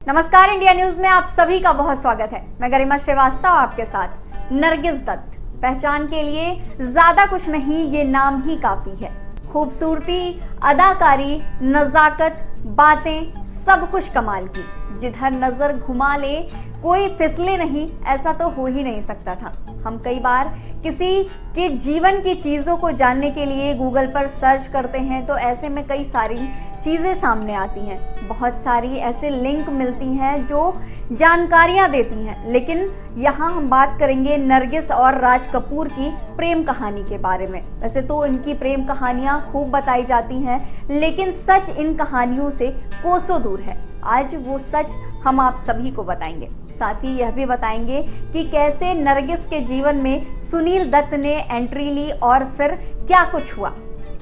नमस्कार, India news में आप सभी का बहुत स्वागत है। मैं गरिमा श्रीवास्तव आपके साथ। नरगिस दत्त पहचान के लिए ज्यादा कुछ नहीं, ये नाम ही काफी है। खूबसूरती, अदाकारी, नजाकत, बातें, सब कुछ कमाल की। जिधर नजर घुमा ले कोई फिसले नहीं, ऐसा तो हो ही नहीं सकता था। हम कई बार किसी के जीवन की चीज़ों को जानने के लिए गूगल पर सर्च करते हैं तो ऐसे में कई सारी चीज़ें सामने आती हैं, बहुत सारी ऐसे लिंक मिलती हैं जो जानकारियां देती हैं। लेकिन यहाँ हम बात करेंगे नरगिस और राज कपूर की प्रेम कहानी के बारे में। वैसे तो इनकी प्रेम कहानियां खूब बताई जाती हैं, लेकिन सच इन कहानियों से कोसों दूर है। आज वो सच हम आप सभी को बताएंगे। साथ ही यह भी बताएंगे कि कैसे नरगिस के जीवन में सुनील दत्त ने एंट्री ली और फिर क्या कुछ हुआ।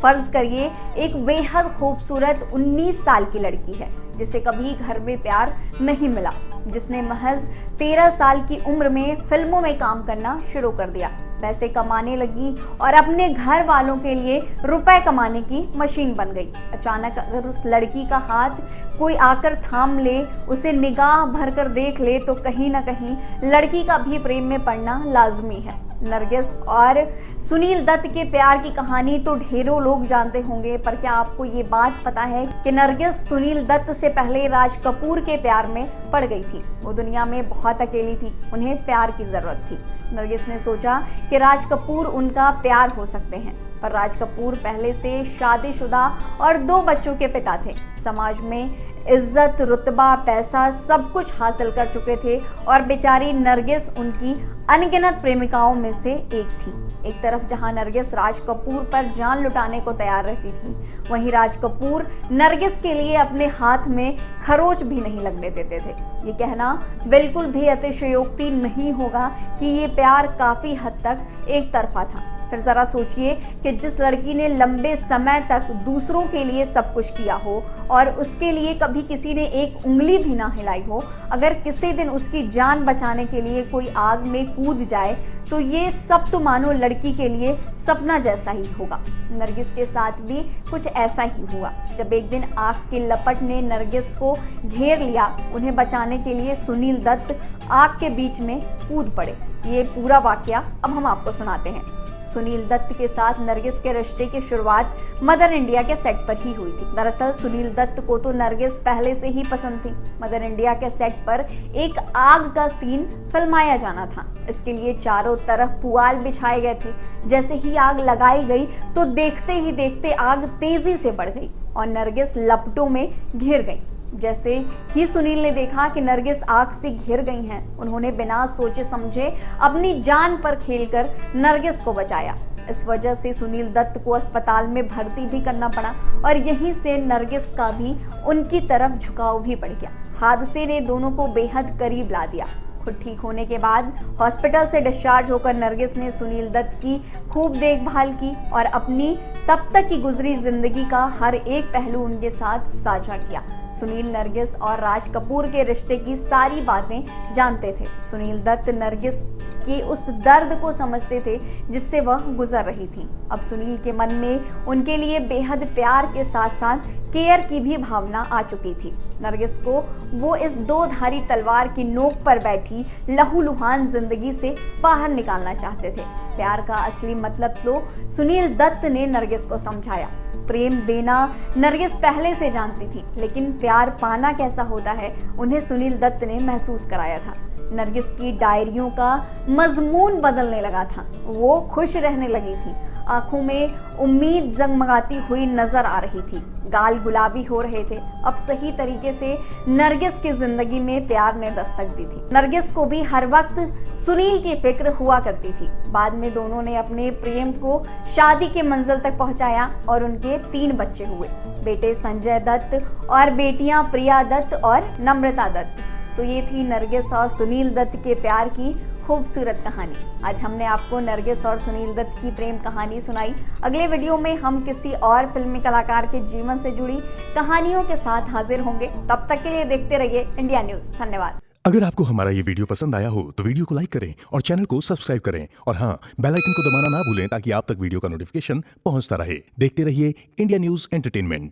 फर्ज करिए एक बेहद खूबसूरत 19 साल की लड़की है जिसे कभी घर में प्यार नहीं मिला, जिसने महज 13 साल की उम्र में फिल्मों में काम करना शुरू कर दिया, पैसे कमाने लगी और अपने घर वालों के लिए रुपए कमाने की मशीन बन गई। अचानक अगर उस लड़की का हाथ कोई आकर थाम ले, उसे निगाह भरकर देख ले, तो कहीं ना कहीं लड़की का भी प्रेम में पड़ना लाजमी है। नरगिस और सुनील दत्त के प्यार की कहानी तो ढेरों लोग जानते होंगे, पर क्या आपको ये बात पता है कि नरगिस सुनील दत्त से पहले राज कपूर के प्यार में पड़ गई थी। वो दुनिया में बहुत अकेली थी, उन्हें प्यार की जरूरत थी। नरगिस ने सोचा कि राज कपूर उनका प्यार हो सकते हैं, पर राज कपूर पहले से शादीशुदा और 2 बच्चों के पिता थे। समाज में इज्जत, रुतबा, पैसा सब कुछ हासिल कर चुके थे और बेचारी नरगिस उनकी अनगिनत प्रेमिकाओं में से एक थी। एक तरफ जहां नरगिस राज कपूर पर जान लुटाने को तैयार रहती थी, वहीं राज कपूर नरगिस के लिए अपने हाथ में खरोच भी नहीं लगने देते थे। ये कहना बिल्कुल भी अतिशयोक्ति नहीं होगा कि ये प्यार काफी हद तक एक तरफा था। फिर जरा सोचिए कि जिस लड़की ने लंबे समय तक दूसरों के लिए सब कुछ किया हो और उसके लिए कभी किसी ने एक उंगली भी ना हिलाई हो, अगर किसी दिन उसकी जान बचाने के लिए कोई आग में कूद जाए तो ये सब तो मानो लड़की के लिए सपना जैसा ही होगा। नरगिस के साथ भी कुछ ऐसा ही हुआ। जब एक दिन आग की लपट ने नरगिस को घेर लिया, उन्हें बचाने के लिए सुनील दत्त आग के बीच में कूद पड़े। ये पूरा वाकया अब हम आपको सुनाते हैं। सुनील दत्त के साथ नरगिस के रिश्ते की शुरुआत मदर इंडिया के सेट पर ही हुई थी। दरअसल सुनील दत्त को तो नरगिस पहले से ही पसंद थी। मदर इंडिया के सेट पर एक आग का सीन फिल्माया जाना था। इसके लिए चारों तरफ पुआल बिछाए गए थे। जैसे ही आग लगाई गई तो देखते ही देखते आग तेजी से बढ़ गई और नरगिस लपटों में घिर गई। जैसे ही सुनील ने देखा कि नरगिस आग से घिर गई हैं, उन्होंने बिना सोचे समझे अपनी जान पर खेलकर नरगिस को बचाया। इस वजह से सुनील दत्त को अस्पताल में भर्ती भी करना पड़ा और यहीं से नरगिस का भी उनकी तरफ झुकाव भी बढ़ गया। हादसे ने दोनों को बेहद करीब ला दिया। खुद ठीक होने के बाद हॉस्पिटल से डिस्चार्ज होकर नरगिस ने सुनील दत्त की खूब देखभाल की और अपनी तब तक की गुजरी जिंदगी का हर एक पहलू उनके साथ साझा किया। सुनील नरगिस और राज कपूर के रिश्ते की सारी बातें जानते थे। सुनील दत्त नरगिस की उस दर्द को समझते थे जिससे वह गुजर रही थी। अब सुनील के मन में उनके लिए बेहद प्यार के साथ साथ केयर की भी भावना आ चुकी थी। नरगिस को वो इस 2 धारी तलवार की नोक पर बैठी लहूलुहान जिंदगी से बाहर निकालना चाहते थे। प्यार का असली मतलब तो सुनील दत्त ने नरगिस को समझाया। प्रेम देना नरगिस पहले से जानती थी, लेकिन प्यार पाना कैसा होता है उन्हें सुनील दत्त ने महसूस कराया था। नरगिस की डायरियों का मजमून बदलने लगा था। वो खुश रहने लगी थी, आंखों में उम्मीद जगमगाती हुई नजर आ रही थी, गाल गुलाबी हो रहे थे। अब सही तरीके से नरगिस की जिंदगी में प्यार ने दस्तक दी थी। नरगिस को भी हर वक्त सुनील की फिक्र हुआ करती थी। बाद में दोनों ने अपने प्रेम को शादी के मंजिल तक पहुंचाया और उनके 3 बच्चे हुए, बेटे संजय दत्त और बेटियां प्रिया दत्त और नम्रता दत्त। तो ये थी नरगिस और सुनील दत्त के प्यार की खूबसूरत कहानी। आज हमने आपको नरगिस और सुनील दत्त की प्रेम कहानी सुनाई। अगले वीडियो में हम किसी और फिल्मी कलाकार के जीवन से जुड़ी कहानियों के साथ हाजिर होंगे। तब तक के लिए देखते रहिए इंडिया न्यूज। धन्यवाद। अगर आपको हमारा ये वीडियो पसंद आया हो तो वीडियो को लाइक करें और चैनल को सब्सक्राइब करें और हाँ, बेल आइकन को दबाना ना भूलें ताकि आप तक वीडियो का नोटिफिकेशन पहुंचता रहे। देखते रहिए इंडिया न्यूज एंटरटेनमेंट।